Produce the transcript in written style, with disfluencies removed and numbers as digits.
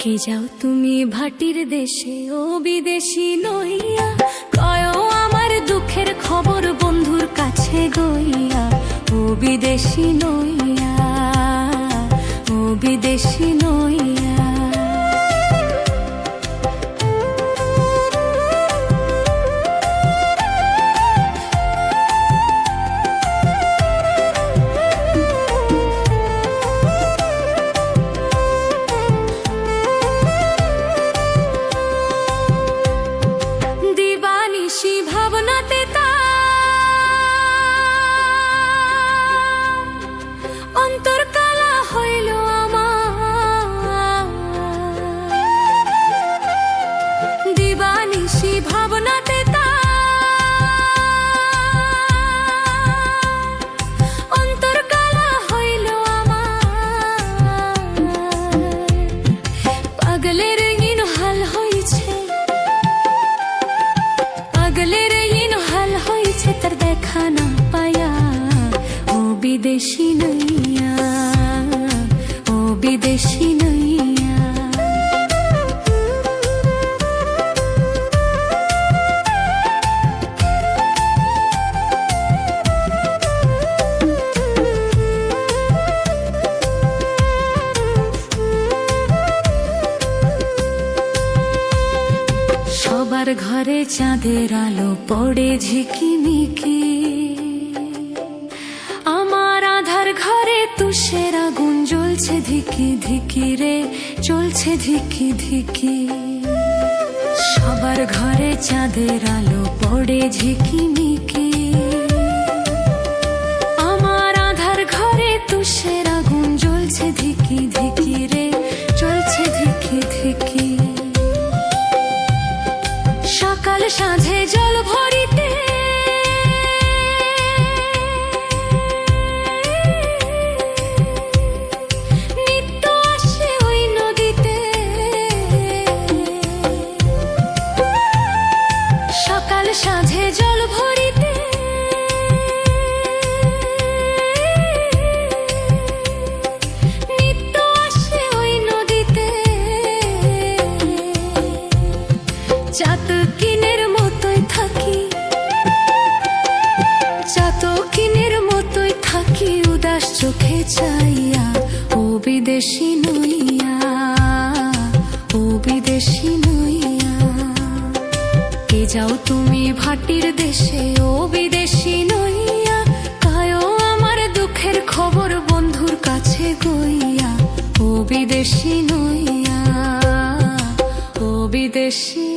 কে যাও তুমি ভাটির দেশে ও বিদেশি নইয়া, কয়ো আমার দুঃখের খবর বন্ধুর কাছে গইয়া। ও বিদেশি নইয়া, ও বিদেশি নইয়া। ভাবনাতে অন্তর কালা হইল আমার, দিবানিশি ভাবনাতে অন্তর কালা হইল আমার। পাগলের ইন হাল হইছে, পাগলের ইন হাল হইছে তার দেখা না পায়া। ও বিদেশি নইয়া, ও বিদেশি নইয়া। সবার ঘরে চাঁদের আলো পড়ে ঝিকিমিকি, আমার আধার ঘরে তুষের আগুন জ্বলছে ধিকি ধিকি রে, চলছে ধিকি ধিকি। সবার ঘরে চাঁদের আলো পড়ে ঝিকিমিকি, আমার আধার ঘরে তুষের আগুন জ্বলছে ধিকি ধিকি রে, চলছে ধিকি ধিকি। সকাল সাঁঝে জল ভরিতে নিত্য আসে ওই নদীতে, সকাল সাঁঝে জল ভরিতে নিত্য আসে ওই নদীতে। চাতকিনের মতোই থাকি, চাতকিনের মতোই থাকি উদাস চোখে চাইয়া। ও বিদেশি নইয়া, ও বিদেশি নইয়া। কে যাও তুমি ভাটির দেশে ও বিদেশি নইয়া, কায়ো আমার দুঃখের খবর বন্ধুর কাছে গইয়া। ও বিদেশি নইয়া, ও বিদেশি।